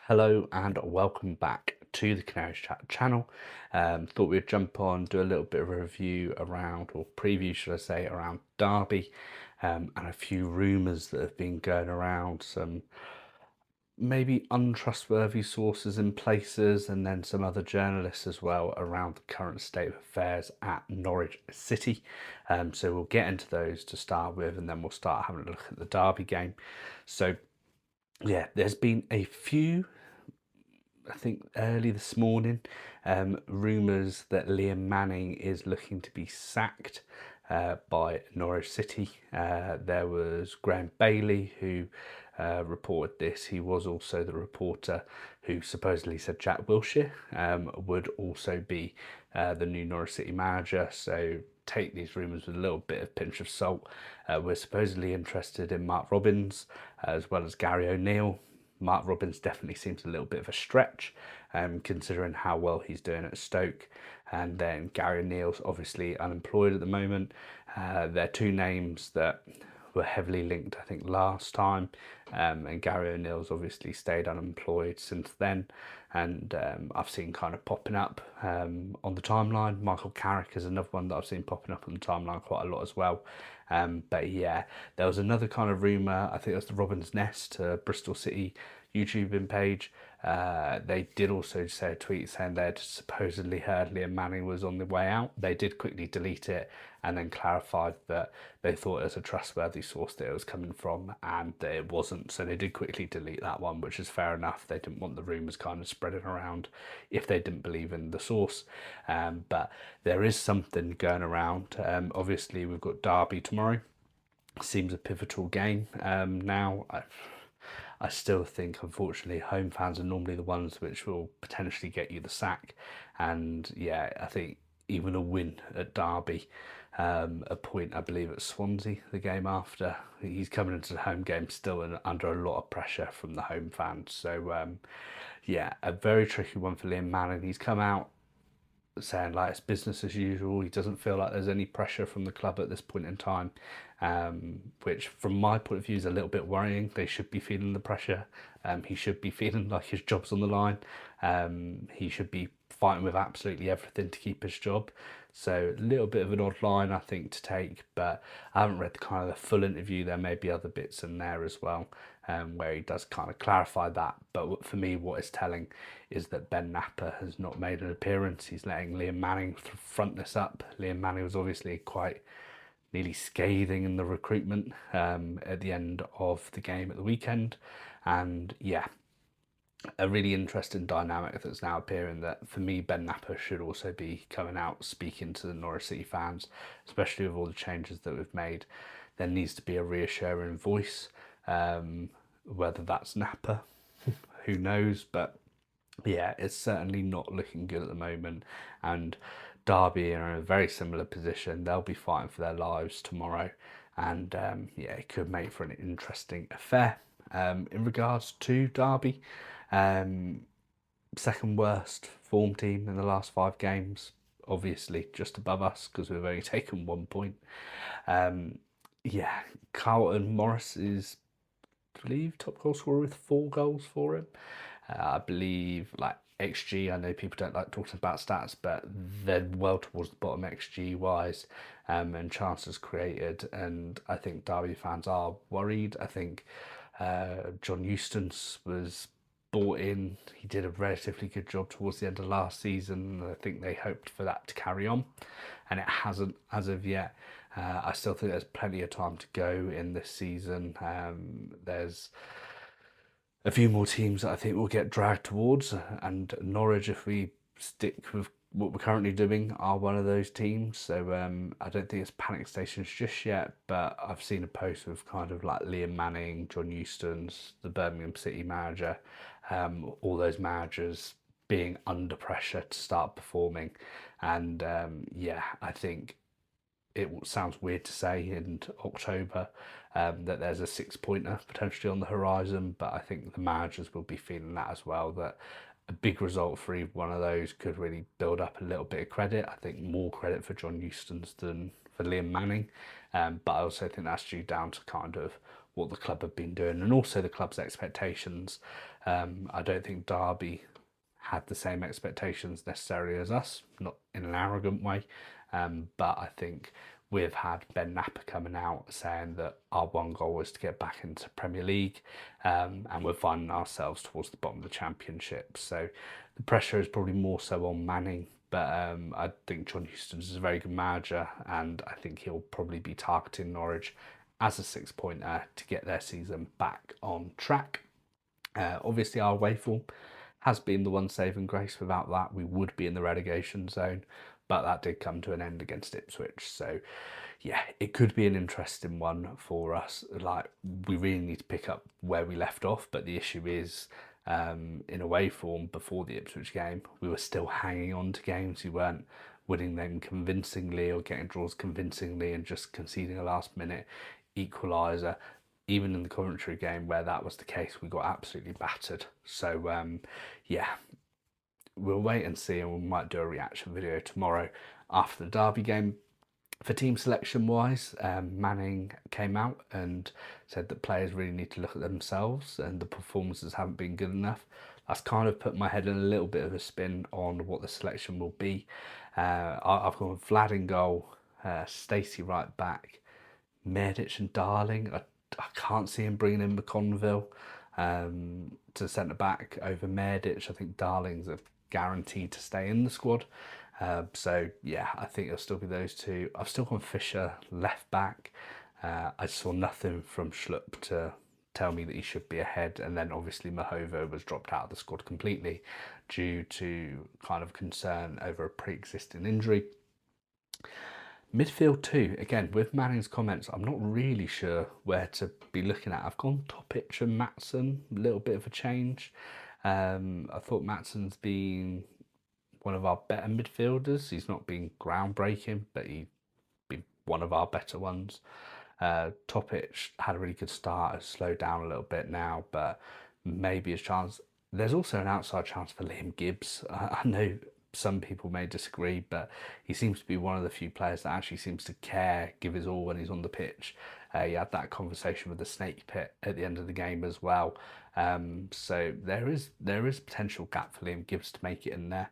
Hello and welcome back to the Canaries Chat channel. Thought we'd jump on, do a little bit of a review around, or preview should I say, around Derby, and a few rumours that have been going around, some maybe untrustworthy sources in places, and then some other journalists as well around the current state of affairs at Norwich City. So we'll get into those to start with, and then we'll start having a look at the Derby game. So yeah, there's been a few, I think early this morning, rumours that Liam Manning is looking to be sacked by Norwich City. There was Graham Bailey who reported this. He was also the reporter who supposedly said Jack Wilshere would also be the new Norwich City manager. So take these rumours with a little bit of pinch of salt. We're supposedly interested in Mark Robins as well as Gary O'Neill. Mark Robins definitely seems a little bit of a stretch, considering how well he's doing at Stoke. And then Gary O'Neill's obviously unemployed at the moment. They're two names that were heavily linked, I think, last time. And Gary O'Neill's obviously stayed unemployed since then. And I've seen kind of popping up on the timeline. Michael Carrick is another one that I've seen popping up on the timeline quite a lot as well. But yeah, there was another kind of rumour, I think it was the Robin's Nest, Bristol City YouTubing page. They did also say a tweet saying they'd supposedly heard Liam Manning was on the way out. They did quickly delete it and then clarified that they thought it was a trustworthy source that it was coming from, and that it wasn't. So they did quickly delete that one, which is fair enough. They didn't want the rumours kind of spreading around if they didn't believe in the source. But there is something going around. Obviously, we've got Derby tomorrow. Seems a pivotal game now. I still think, unfortunately, home fans are normally the ones which will potentially get you the sack. And yeah, I think even a win at Derby, a point, I believe, at Swansea, the game after, he's coming into the home game still under a lot of pressure from the home fans. So yeah, a very tricky one for Liam Manning. He's come out saying like it's business as usual. He doesn't feel like there's any pressure from the club at this point in time, which from my point of view is a little bit worrying. They should be feeling the pressure. He should be feeling like his job's on the line. He should be fighting with absolutely everything to keep his job. So a little bit of an odd line, I think, to take, but I haven't read the kind of the full interview. There may be other bits in there as well, where he does kind of clarify that. But for me, what is telling is that Ben Napper has not made an appearance. He's letting Liam Manning front this up. Liam Manning was obviously quite nearly scathing in the recruitment at the end of the game at the weekend. And yeah, a really interesting dynamic that's now appearing, that for me Ben Napper should also be coming out speaking to the Norwich City fans, especially with all the changes that we've made. There needs to be a reassuring voice, whether that's Napper, who knows, but yeah, it's certainly not looking good at the moment. And Derby are in a very similar position. They'll be fighting for their lives tomorrow, and yeah, it could make for an interesting affair. In regards to Derby, second worst form team in the last 5 games, obviously just above us because we've only taken 1 point. Yeah, Carlton Morris is, I believe, top goal scorer with 4 goals for him. I believe, like, XG, I know people don't like talking about stats, but they're well towards the bottom XG wise, and chances created. And I think Derby fans are worried. I think John Eustace was bought in. He did a relatively good job towards the end of last season. I think they hoped for that to carry on, and it hasn't as of yet. I still think there's plenty of time to go in this season. There's a few more teams that I think will get dragged towards, and Norwich, if we stick with what we're currently doing, are one of those teams. So I don't think it's panic stations just yet, but I've seen a post with kind of like Liam Manning, John Eustace, the Birmingham City manager, all those managers being under pressure to start performing. And yeah, I think it sounds weird to say in October that there's a 6-pointer potentially on the horizon, but I think the managers will be feeling that as well, that a big result for either one of those could really build up a little bit of credit. I think more credit for John Eustace than for Liam Manning, but I also think that's due down to kind of what the club have been doing and also the club's expectations. I don't think Derby had the same expectations necessarily as us, not in an arrogant way, but I think we've had Ben Napper coming out saying that our one goal was to get back into Premier League, and we're finding ourselves towards the bottom of the Championship. So the pressure is probably more so on Manning, but I think John Huston is a very good manager, and I think he'll probably be targeting Norwich as a 6-pointer to get their season back on track. Obviously, our away form has been the one saving grace. Without that, we would be in the relegation zone, but that did come to an end against Ipswich. So yeah, it could be an interesting one for us. Like, we really need to pick up where we left off, but the issue is, in away form before the Ipswich game, we were still hanging on to games. We weren't winning them convincingly or getting draws convincingly and just conceding a last minute equaliser. Even in the Coventry game where that was the case, we got absolutely battered. So yeah, we'll wait and see, and we might do a reaction video tomorrow after the Derby game. For team selection wise, Manning came out and said that players really need to look at themselves and the performances haven't been good enough. That's kind of put my head in a little bit of a spin on what the selection will be. I've gone with Vlad in goal, Stacey right back, Medic and Darling. I can't see him bringing in McConville to centre back over Medic. I think Darling's a guaranteed to stay in the squad. So yeah, I think it'll still be those two. I've still gone Fisher left back. I saw nothing from Schlupp to tell me that he should be ahead, and then obviously Mahova was dropped out of the squad completely due to kind of concern over a pre-existing injury. Midfield too, again, with Manning's comments, I'm not really sure where to be looking at. I've gone Topic and Maatsen, a little bit of a change. I thought Maatsen's been one of our better midfielders. He's not been groundbreaking, but he's been one of our better ones. Topic had a really good start, has slowed down a little bit now, but maybe his chance. There's also an outside chance for Liam Gibbs. I know some people may disagree, but he seems to be one of the few players that actually seems to care, give his all when he's on the pitch. He had that conversation with the snake pit at the end of the game as well. So there is potential gap for Liam Gibbs to make it in there.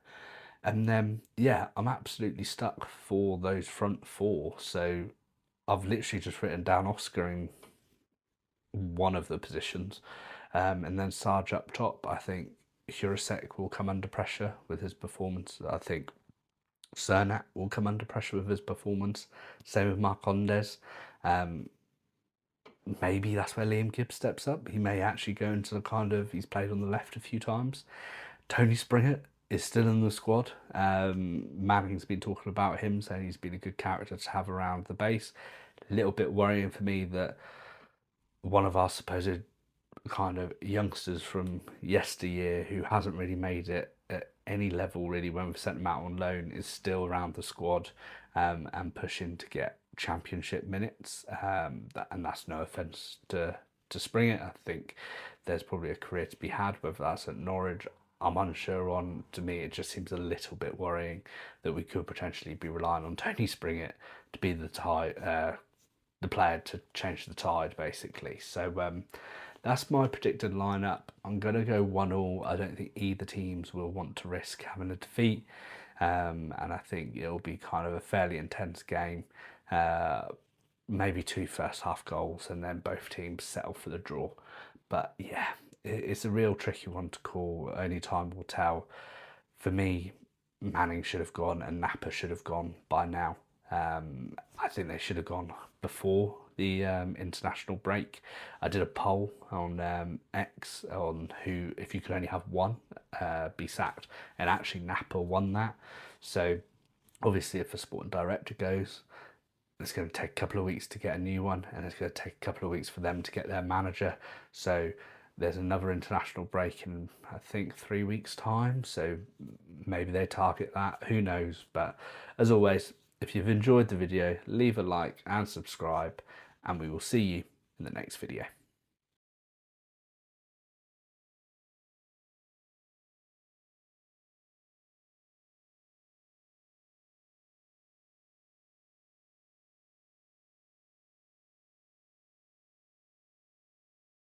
And then, yeah, I'm absolutely stuck for those front four. So I've literally just written down Oscar in one of the positions. And then Sarge up top. I think Jurasek will come under pressure with his performance. I think Cernat will come under pressure with his performance. Same with Marcondes. Maybe that's where Liam Gibbs steps up. He may actually go into the kind of, he's played on the left a few times. Tony Springett is still in the squad. Manning's been talking about him, saying he's been a good character to have around the base. A little bit worrying for me that one of our supposed kind of youngsters from yesteryear who hasn't really made it at any level really when we've sent him out on loan is still around the squad and pushing to get championship minutes, and that's no offence to Springett. I think there's probably a career to be had, whether that's at Norwich I'm unsure on. To me it just seems a little bit worrying that we could potentially be relying on Tony Springett to be the player to change the tide basically. So that's my predicted lineup. I'm going to go 1-1. I don't think either teams will want to risk having a defeat, and I think it'll be kind of a fairly intense game. Maybe 2 first half goals and then both teams settle for the draw. But yeah, it's a real tricky one to call. Only time will tell. For me, Manning should have gone and Napper should have gone by now. I think they should have gone before the international break. I did a poll on X on who, if you could only have one, be sacked, and actually Napper won that. So obviously if a sporting director goes, it's going to take a couple of weeks to get a new one, and it's going to take a couple of weeks for them to get their manager. So there's another international break in, I think, 3 weeks' time. So maybe they target that. Who knows? But as always, if you've enjoyed the video, leave a like and subscribe, and we will see you in the next video.